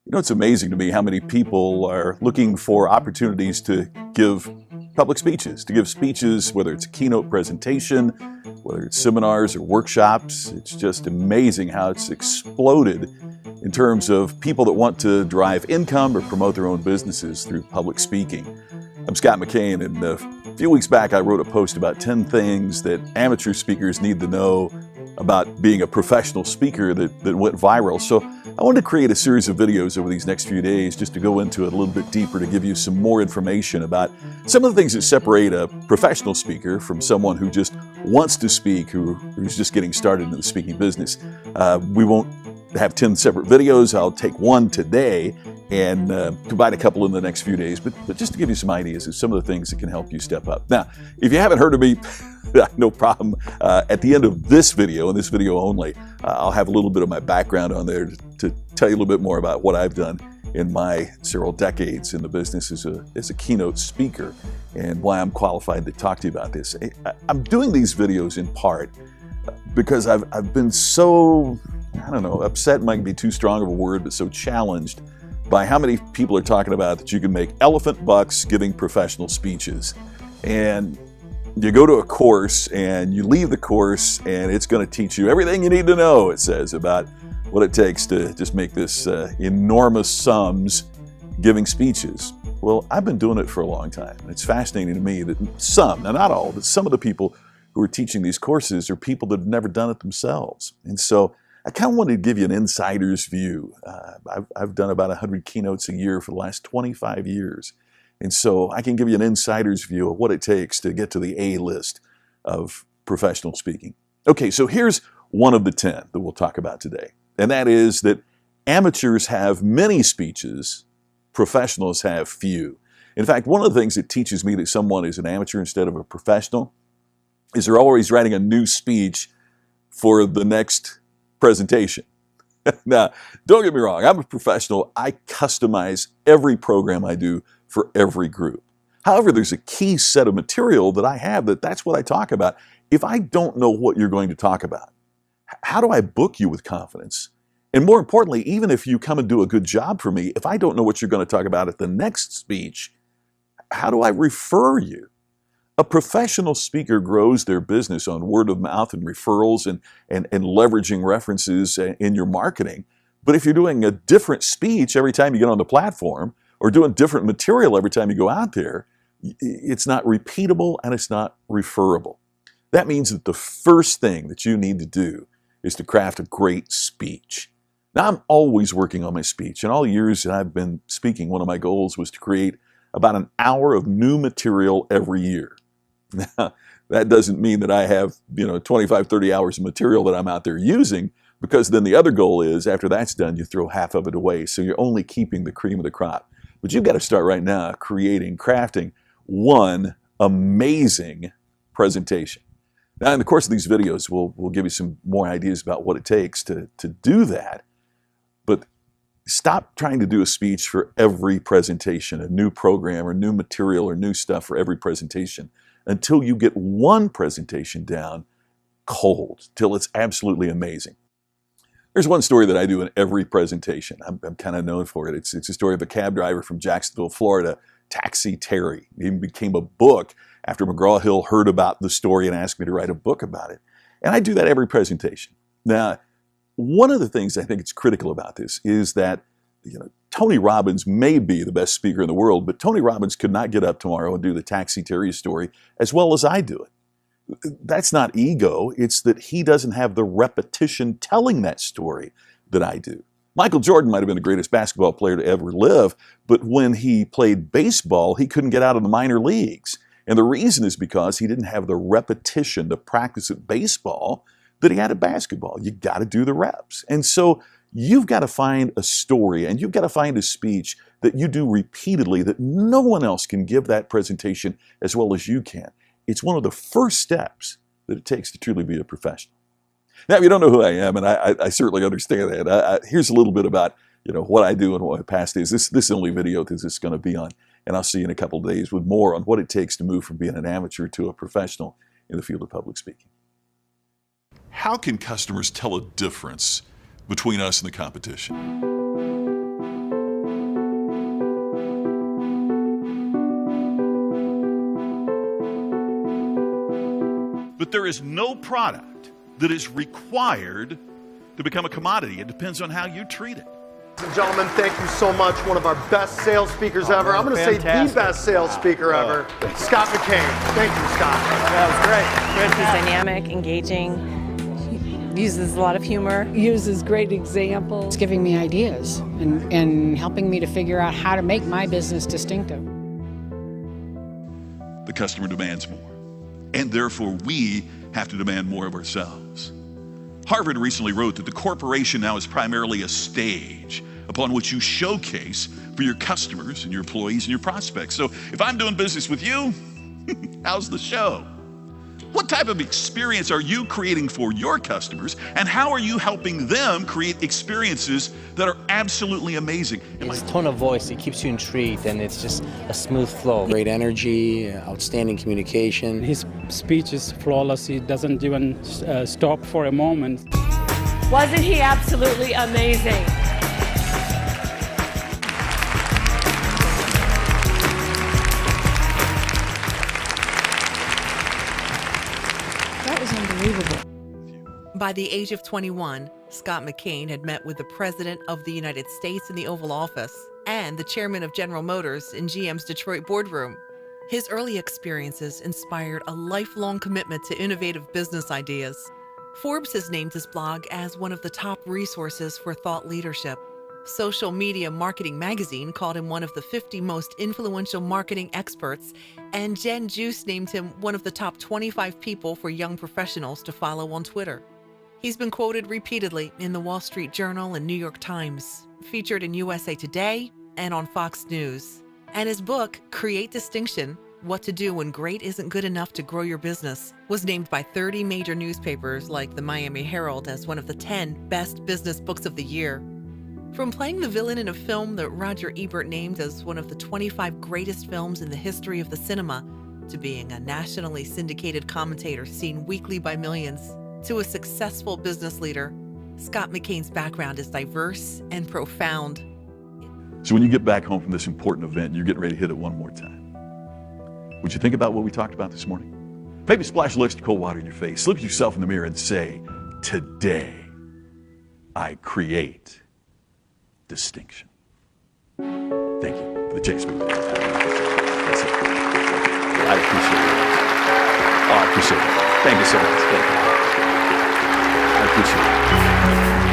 You know, it's amazing to me how many people are looking for opportunities to give public speeches, whether it's a keynote presentation, whether it's seminars or workshops. It's just amazing how it's exploded in terms of people that want to drive income or promote their own businesses through public speaking. I'm Scott McKain, and a few weeks back I wrote a post about 10 things that amateur speakers need to know about being a professional speaker that went viral. So I wanted to create a series of videos over these next few days just to go into it a little bit deeper, to give you some more information about some of the things that separate a professional speaker from someone who just wants to speak, who's just getting started in the speaking business. We won't have 10 separate videos. I'll take one today and combine a couple in the next few days, but just to give you some ideas of some of the things that can help you step up. Now, if you haven't heard of me, no problem. At the end of this video, and this video only, I'll have a little bit of my background on there to tell you a little bit more about what I've done in my several decades in the business as a keynote speaker and why I'm qualified to talk to you about this. I'm doing these videos in part because I've been so, I don't know, upset might be too strong of a word, but so challenged by how many people are talking about that you can make elephant bucks giving professional speeches. And you go to a course and you leave the course and it's going to teach you everything you need to know, it says, about what it takes to just make this enormous sums giving speeches. Well, I've been doing it for a long time. It's fascinating to me that some, now not all, but some of the people who are teaching these courses are people that have never done it themselves. And so I kind of wanted to give you an insider's view. I've done about 100 keynotes a year for the last 25 years. And so I can give you an insider's view of what it takes to get to the A list of professional speaking. Okay, so here's one of the 10 that we'll talk about today. And that is that amateurs have many speeches, professionals have few. In fact, one of the things that teaches me that someone is an amateur instead of a professional is they're always writing a new speech for the next presentation. Now, don't get me wrong, I'm a professional. I customize every program I do for every group. However, there's a key set of material that I have that's what I talk about. If I don't know what you're going to talk about, how do I book you with confidence? And more importantly, even if you come and do a good job for me, if I don't know what you're going to talk about at the next speech, how do I refer you? A professional speaker grows their business on word of mouth and referrals and leveraging references in your marketing. But if you're doing a different speech every time you get on the platform or doing different material every time you go out there, it's not repeatable and it's not referable. That means that the first thing that you need to do is to craft a great speech. Now, I'm always working on my speech. In all the years that I've been speaking, one of my goals was to create about an hour of new material every year. Now, that doesn't mean that I have, 25, 30 hours of material that I'm out there using, because then the other goal is, after that's done, you throw half of it away. So you're only keeping the cream of the crop. But you've got to start right now crafting one amazing presentation. Now, in the course of these videos, we'll give you some more ideas about what it takes to do that. But stop trying to do a speech for every presentation, a new program or new material or new stuff for every presentation, until you get one presentation down cold, till it's absolutely amazing. There's one story that I do in every presentation. I'm kind of known for it. It's a story of a cab driver from Jacksonville, Florida, Taxi Terry. It even became a book after McGraw-Hill heard about the story and asked me to write a book about it. And I do that every presentation. Now, one of the things I think is critical about this is that Tony Robbins may be the best speaker in the world, but Tony Robbins could not get up tomorrow and do the Taxi Terry story as well as I do it. That's not ego. It's that he doesn't have the repetition telling that story that I do. Michael Jordan might have been the greatest basketball player to ever live, but when he played baseball, he couldn't get out of the minor leagues. And the reason is because he didn't have the repetition, the practice at baseball that he had at basketball. You got to do the reps. And so you've got to find a story and you've got to find a speech that you do repeatedly that no one else can give that presentation as well as you can. It's one of the first steps that it takes to truly be a professional. Now, if you don't know who I am, and I certainly understand that, here's a little bit about what I do and what my past is. This is the only video that this is going to be on, and I'll see you in a couple of days with more on what it takes to move from being an amateur to a professional in the field of public speaking. How can customers tell a difference between us and the competition? But there is no product that is required to become a commodity. It depends on how you treat it. Ladies and gentlemen, thank you so much. One of our best sales speakers ever. I'm going to say the best sales speaker ever, Scott McKain. Thank you, Scott. That was great. He's dynamic, engaging, uses a lot of humor. Uses great examples. It's giving me ideas and helping me to figure out how to make my business distinctive. The customer demands more, and therefore we have to demand more of ourselves. Harvard recently wrote that the corporation now is primarily a stage upon which you showcase for your customers and your employees and your prospects. So if I'm doing business with you, how's the show? What type of experience are you creating for your customers, and how are you helping them create experiences that are absolutely amazing? His tone of voice, it keeps you intrigued, and it's just a smooth flow. Great energy, outstanding communication. His speech is flawless. He doesn't even stop for a moment. Wasn't he absolutely amazing? That was unbelievable. By the age of 21, Scott McKain had met with the President of the United States in the Oval Office and the Chairman of General Motors in GM's Detroit boardroom. His early experiences inspired a lifelong commitment to innovative business ideas. Forbes has named his blog as one of the top resources for thought leadership. Social Media Marketing Magazine called him one of the 50 most influential marketing experts, and Jen Juice named him one of the top 25 people for young professionals to follow on Twitter. He's been quoted repeatedly in the Wall Street Journal and New York Times, featured in USA Today and on Fox News. And his book, Create Distinction: What to Do When Great Isn't Good Enough to Grow Your Business, was named by 30 major newspapers like the Miami Herald as one of the 10 best business books of the year. From playing the villain in a film that Roger Ebert named as one of the 25 greatest films in the history of the cinema, to being a nationally syndicated commentator seen weekly by millions, to a successful business leader, Scott McKain's background is diverse and profound. So when you get back home from this important event, you're getting ready to hit it one more time. Would you think about what we talked about this morning? Maybe splash a little extra cold water in your face, look at yourself in the mirror and say, today I create distinction. Thank you for the Chase movement. That's it. I appreciate it. Oh, I appreciate it. Thank you so much. Thank you. I appreciate it.